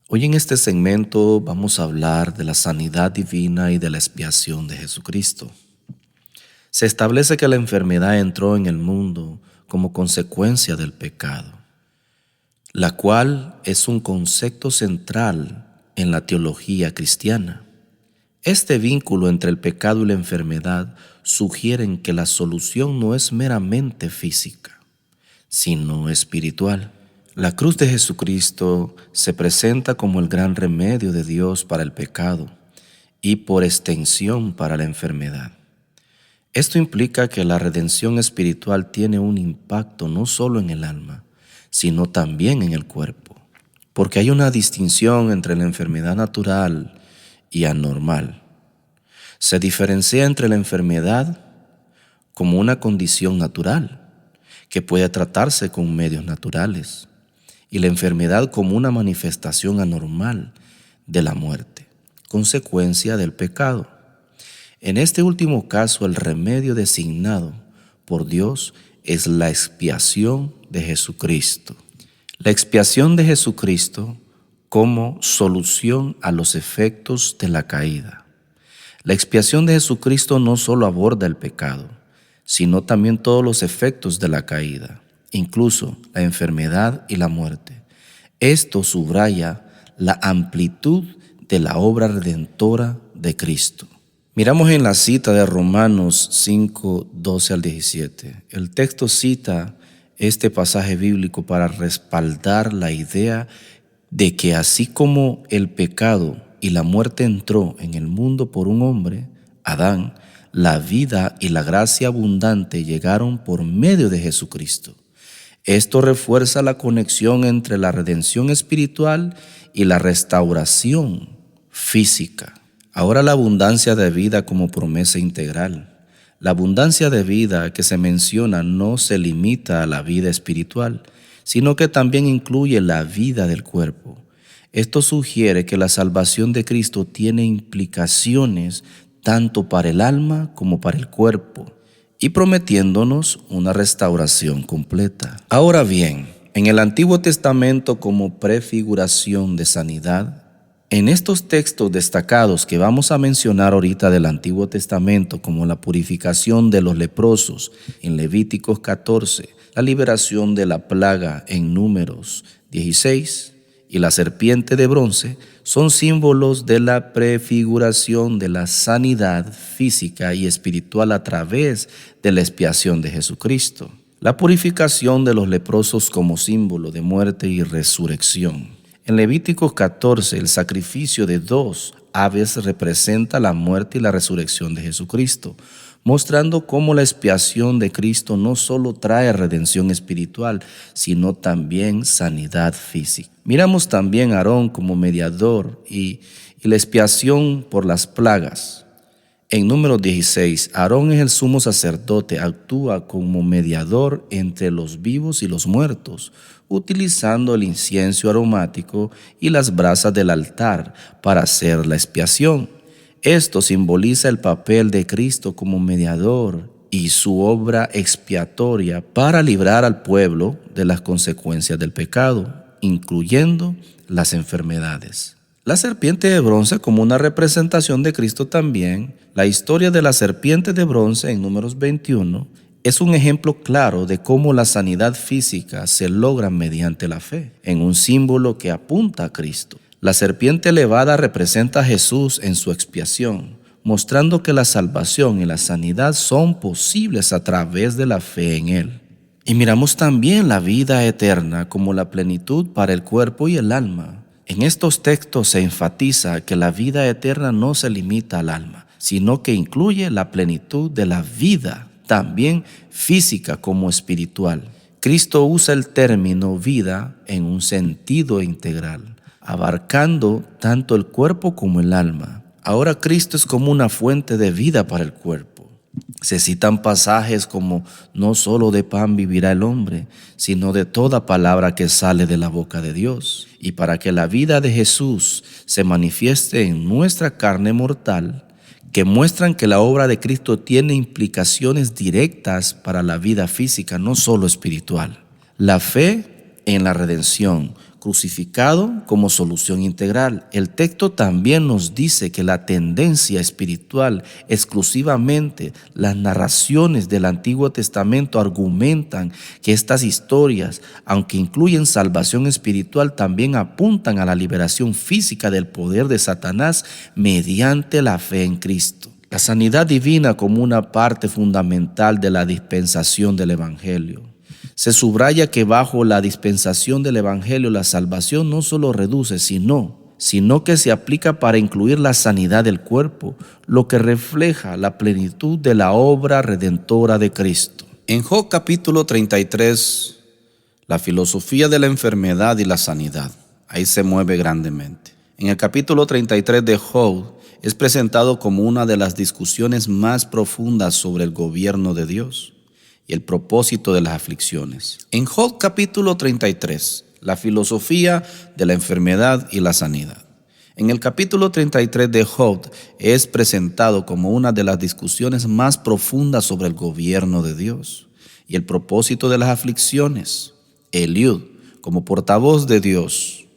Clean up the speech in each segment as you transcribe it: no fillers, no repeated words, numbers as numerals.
Hoy en este segmento vamos a hablar de la sanidad divina y de la expiación de Jesucristo. Se establece que la enfermedad entró en el mundo como consecuencia del pecado, la cual es un concepto central en la teología cristiana. Este vínculo entre el pecado y la enfermedad sugieren que la solución no es meramente física, sino espiritual. La cruz de Jesucristo se presenta como el gran remedio de Dios para el pecado y por extensión para la enfermedad. Esto implica que la redención espiritual tiene un impacto no solo en el alma, sino también en el cuerpo, porque hay una distinción entre la enfermedad natural y anormal. Se diferencia entre la enfermedad como una condición natural, que puede tratarse con medios naturales, y la enfermedad como una manifestación anormal de la muerte, consecuencia del pecado. En este último caso, el remedio designado por Dios es la expiación de Jesucristo. La expiación de Jesucristo como solución a los efectos de la caída. La expiación de Jesucristo no solo aborda el pecado, sino también todos los efectos de la caída, incluso la enfermedad y la muerte. Esto subraya la amplitud de la obra redentora de Cristo. Miramos en la cita de Romanos 5, 12 al 17. El texto cita este pasaje bíblico para respaldar la idea de que así como el pecado y la muerte entró en el mundo por un hombre, Adán, la vida y la gracia abundante llegaron por medio de Jesucristo. Esto refuerza la conexión entre la redención espiritual y la restauración física. Ahora la abundancia de vida como promesa integral. La abundancia de vida que se menciona no se limita a la vida espiritual, sino que también incluye la vida del cuerpo. Esto sugiere que la salvación de Cristo tiene implicaciones tanto para el alma como para el cuerpo, y prometiéndonos una restauración completa. Ahora bien, en el Antiguo Testamento como prefiguración de sanidad, en estos textos destacados que vamos a mencionar ahorita del Antiguo Testamento, como la purificación de los leprosos en Levíticos 14, la liberación de la plaga en Números 16 y la serpiente de bronce, son símbolos de la prefiguración de la sanidad física y espiritual a través de la expiación de Jesucristo. La purificación de los leprosos como símbolo de muerte y resurrección. En Levíticos 14, el sacrificio de 2 aves representa la muerte y la resurrección de Jesucristo, mostrando cómo la expiación de Cristo no solo trae redención espiritual, sino también sanidad física. Miramos también a Aarón como mediador y la expiación por las plagas. En Números 16, Aarón es el sumo sacerdote, actúa como mediador entre los vivos y los muertos, utilizando el incienso aromático y las brasas del altar para hacer la expiación. Esto simboliza el papel de Cristo como mediador y su obra expiatoria para librar al pueblo de las consecuencias del pecado, incluyendo las enfermedades. La serpiente de bronce como una representación de Cristo también. La historia de la serpiente de bronce en Números 21 es un ejemplo claro de cómo la sanidad física se logra mediante la fe, en un símbolo que apunta a Cristo. La serpiente elevada representa a Jesús en su expiación, mostrando que la salvación y la sanidad son posibles a través de la fe en Él. Y miramos también la vida eterna como la plenitud para el cuerpo y el alma. En estos textos se enfatiza que la vida eterna no se limita al alma, sino que incluye la plenitud de la vida, también física como espiritual. Cristo usa el término vida en un sentido integral, abarcando tanto el cuerpo como el alma. Ahora Cristo es como una fuente de vida para el cuerpo. Se citan pasajes como no solo de pan vivirá el hombre, sino de toda palabra que sale de la boca de Dios. Y para que la vida de Jesús se manifieste en nuestra carne mortal, que muestran que la obra de Cristo tiene implicaciones directas para la vida física, no solo espiritual. La fe en la redención, crucificado como solución integral. El texto también nos dice que la tendencia espiritual, exclusivamente las narraciones del Antiguo Testamento argumentan que estas historias, aunque incluyen salvación espiritual, también apuntan a la liberación física del poder de Satanás mediante la fe en Cristo. La sanidad divina como una parte fundamental de la dispensación del Evangelio. Se subraya que bajo la dispensación del Evangelio la salvación no solo reduce, sino que se aplica para incluir la sanidad del cuerpo, lo que refleja la plenitud de la obra redentora de Cristo. En Job capítulo 33, la filosofía de la enfermedad y la sanidad, ahí se mueve grandemente. En el capítulo 33 de Job es presentado como una de las discusiones más profundas sobre el gobierno de Dios y el propósito de las aflicciones. En Job capítulo 33, la filosofía de la enfermedad y la sanidad. En el capítulo 33 de Job es presentado como una de las discusiones más profundas sobre el gobierno de Dios y el propósito de las aflicciones. Eliud, como portavoz de Dios,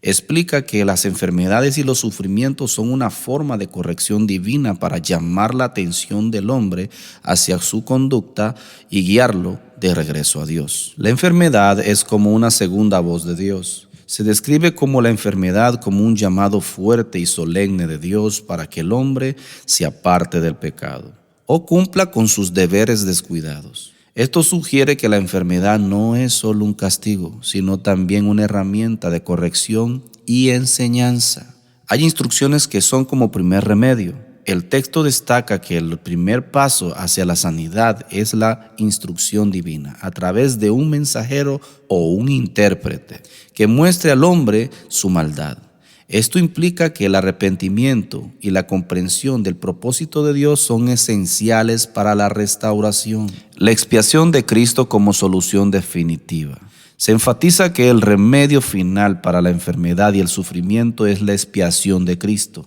explica que las enfermedades y los sufrimientos son una forma de corrección divina para llamar la atención del hombre hacia su conducta y guiarlo de regreso a Dios. La enfermedad es como una segunda voz de Dios. Se describe como la enfermedad como un llamado fuerte y solemne de Dios para que el hombre se aparte del pecado o cumpla con sus deberes descuidados. Esto sugiere que la enfermedad no es solo un castigo, sino también una herramienta de corrección y enseñanza. Hay instrucciones que son como primer remedio. El texto destaca que el primer paso hacia la sanidad es la instrucción divina, a través de un mensajero o un intérprete, que muestre al hombre su maldad. Esto implica que el arrepentimiento y la comprensión del propósito de Dios son esenciales para la restauración. La expiación de Cristo como solución definitiva. Se enfatiza que el remedio final para la enfermedad y el sufrimiento es la expiación de Cristo.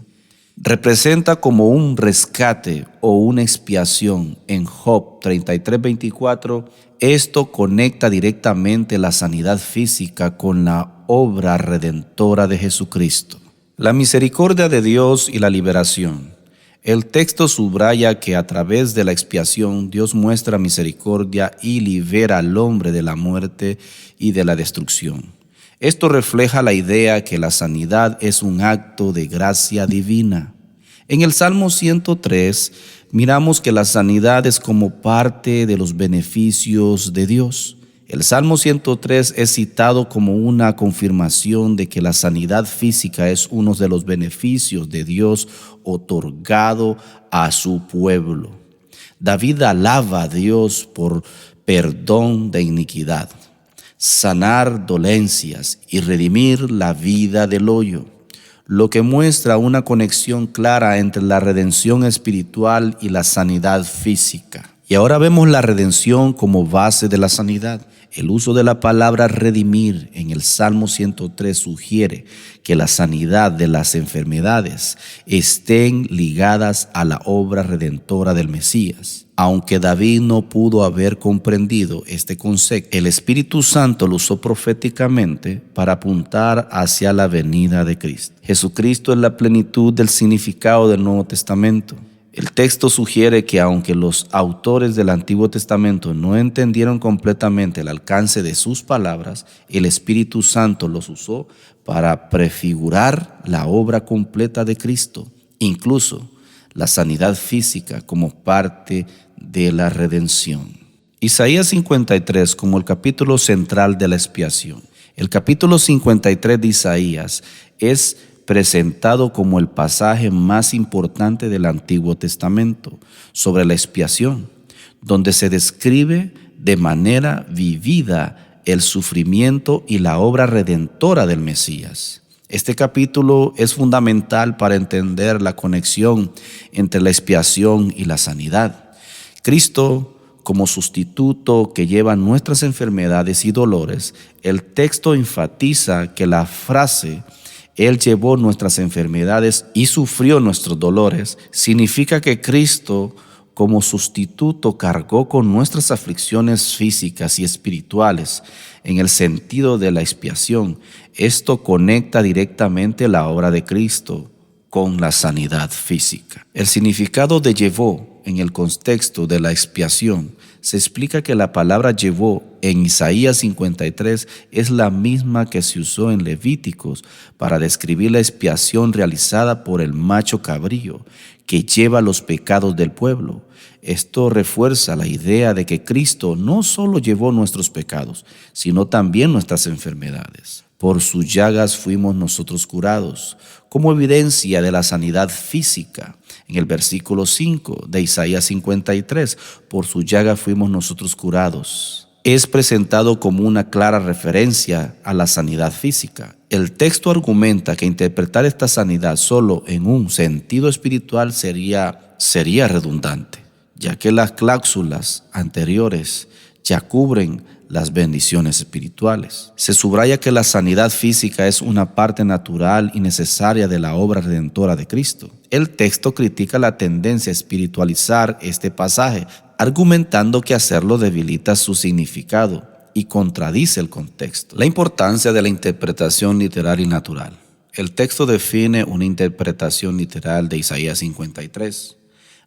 Representa como un rescate o una expiación. En Job 33:24, esto conecta directamente la sanidad física con la obra redentora de Jesucristo. La misericordia de Dios y la liberación. El texto subraya que a través de la expiación Dios muestra misericordia y libera al hombre de la muerte y de la destrucción. Esto refleja la idea que la sanidad es un acto de gracia divina. En el Salmo 103 miramos que la sanidad es como parte de los beneficios de Dios. El Salmo 103 es citado como una confirmación de que la sanidad física es uno de los beneficios de Dios otorgado a su pueblo. David alaba a Dios por perdón de iniquidad, sanar dolencias y redimir la vida del hoyo, lo que muestra una conexión clara entre la redención espiritual y la sanidad física. Y ahora vemos la redención como base de la sanidad. El uso de la palabra redimir en el Salmo 103 sugiere que la sanidad de las enfermedades estén ligadas a la obra redentora del Mesías. Aunque David no pudo haber comprendido este concepto, el Espíritu Santo lo usó proféticamente para apuntar hacia la venida de Cristo. Jesucristo es la plenitud del significado del Nuevo Testamento. El texto sugiere que aunque los autores del Antiguo Testamento no entendieron completamente el alcance de sus palabras, el Espíritu Santo los usó para prefigurar la obra completa de Cristo, incluso la sanidad física como parte de la redención. Isaías 53 como el capítulo central de la expiación. El capítulo 53 de Isaías es presentado como el pasaje más importante del Antiguo Testamento sobre la expiación, donde se describe de manera vivida el sufrimiento y la obra redentora del Mesías. Este capítulo es fundamental para entender la conexión entre la expiación y la sanidad. Cristo, como sustituto que lleva nuestras enfermedades y dolores, el texto enfatiza que la frase Él llevó nuestras enfermedades y sufrió nuestros dolores significa que Cristo como sustituto cargó con nuestras aflicciones físicas y espirituales en el sentido de la expiación. Esto conecta directamente la obra de Cristo con la sanidad física. El significado de llevó en el contexto de la expiación se explica que la palabra llevó en Isaías 53 es la misma que se usó en Levíticos para describir la expiación realizada por el macho cabrío que lleva los pecados del pueblo. Esto refuerza la idea de que Cristo no solo llevó nuestros pecados, sino también nuestras enfermedades. Por sus llagas fuimos nosotros curados, como evidencia de la sanidad física. En el versículo 5 de Isaías 53, por sus llagas fuimos nosotros curados. Es presentado como una clara referencia a la sanidad física. El texto argumenta que interpretar esta sanidad solo en un sentido espiritual sería redundante, ya que las cláusulas anteriores ya cubren las bendiciones espirituales. Se subraya que la sanidad física es una parte natural y necesaria de la obra redentora de Cristo. El texto critica la tendencia a espiritualizar este pasaje, argumentando que hacerlo debilita su significado y contradice el contexto. La importancia de la interpretación literal y natural. El texto define una interpretación literal de Isaías 53,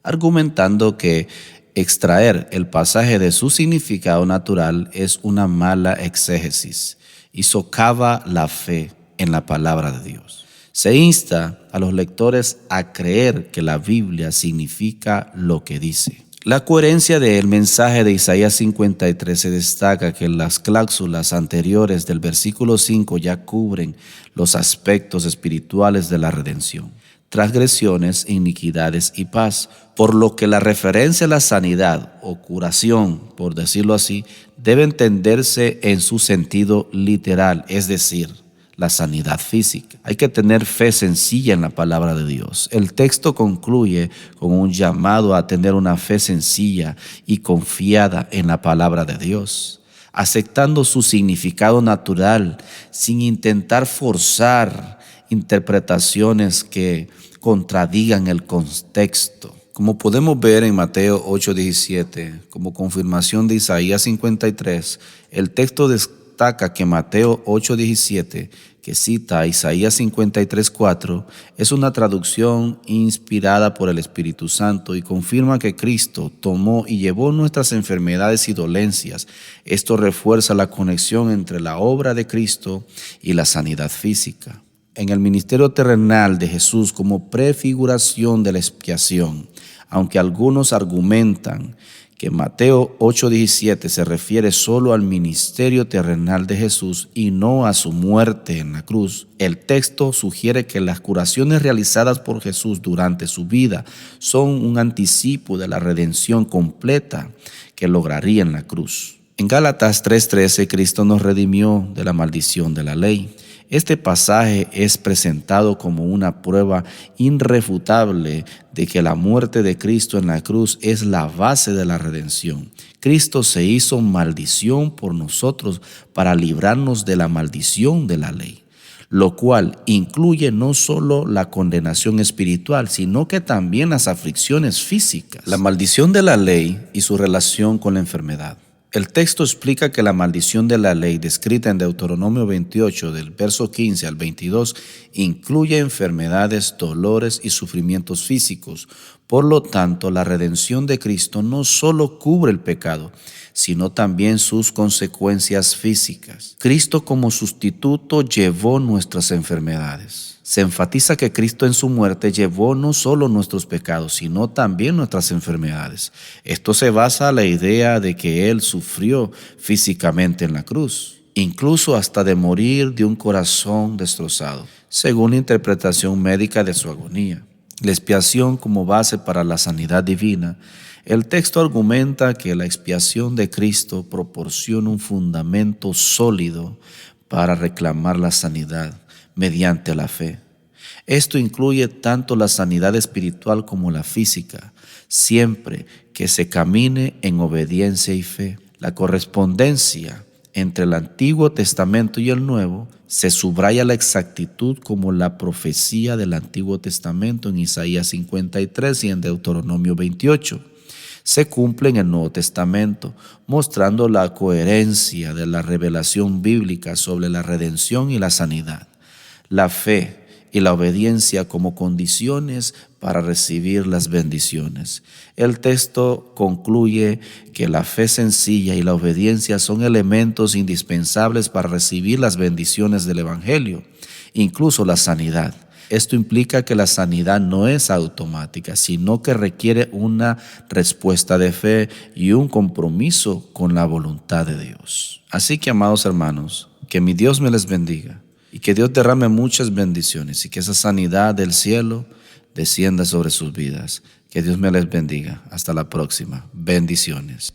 argumentando que extraer el pasaje de su significado natural es una mala exégesis y socava la fe en la palabra de Dios. Se insta a los lectores a creer que la Biblia significa lo que dice. La coherencia del mensaje de Isaías 53 se destaca que las cláusulas anteriores del versículo 5 ya cubren los aspectos espirituales de la redención, transgresiones, iniquidades y paz, por lo que la referencia a la sanidad o curación, por decirlo así, debe entenderse en su sentido literal, es decir, la sanidad física. Hay que tener fe sencilla en la palabra de Dios. El texto concluye con un llamado a tener una fe sencilla y confiada en la palabra de Dios, aceptando su significado natural sin intentar forzar interpretaciones que contradigan el contexto. Como podemos ver en Mateo 8:17, como confirmación de Isaías 53, el texto destaca que Mateo 8:17, que cita a Isaías 53:4, es una traducción inspirada por el Espíritu Santo y confirma que Cristo tomó y llevó nuestras enfermedades y dolencias. Esto refuerza la conexión entre la obra de Cristo y la sanidad física. En el ministerio terrenal de Jesús como prefiguración de la expiación, aunque algunos argumentan que Mateo 8:17 se refiere solo al ministerio terrenal de Jesús y no a su muerte en la cruz, el texto sugiere que las curaciones realizadas por Jesús durante su vida son un anticipo de la redención completa que lograría en la cruz. En Gálatas 3:13, Cristo nos redimió de la maldición de la ley. Este pasaje es presentado como una prueba irrefutable de que la muerte de Cristo en la cruz es la base de la redención. Cristo se hizo maldición por nosotros para librarnos de la maldición de la ley, lo cual incluye no solo la condenación espiritual, sino que también las aflicciones físicas. La maldición de la ley y su relación con la enfermedad. El texto explica que la maldición de la ley descrita en Deuteronomio 28, del verso 15 al 22, incluye enfermedades, dolores y sufrimientos físicos. Por lo tanto, la redención de Cristo no solo cubre el pecado, sino también sus consecuencias físicas. Cristo como sustituto llevó nuestras enfermedades. Se enfatiza que Cristo en su muerte llevó no solo nuestros pecados, sino también nuestras enfermedades. Esto se basa en la idea de que Él sufrió físicamente en la cruz, incluso hasta de morir de un corazón destrozado, según la interpretación médica de su agonía. La expiación como base para la sanidad divina. El texto argumenta que la expiación de Cristo proporciona un fundamento sólido para reclamar la sanidad mediante la fe. Esto incluye tanto la sanidad espiritual como la física, siempre que se camine en obediencia y fe. La correspondencia entre el Antiguo Testamento y el Nuevo se subraya la exactitud como la profecía del Antiguo Testamento en Isaías 53 y en Deuteronomio 28. se cumple en el Nuevo Testamento, mostrando la coherencia de la revelación bíblica sobre la redención y la sanidad, la fe y la obediencia como condiciones para recibir las bendiciones. El texto concluye que la fe sencilla y la obediencia son elementos indispensables para recibir las bendiciones del Evangelio, incluso la sanidad. Esto implica que la sanidad no es automática, sino que requiere una respuesta de fe y un compromiso con la voluntad de Dios. Así que, amados hermanos, que mi Dios me les bendiga y que Dios derrame muchas bendiciones y que esa sanidad del cielo descienda sobre sus vidas. Que Dios me les bendiga. Hasta la próxima. Bendiciones.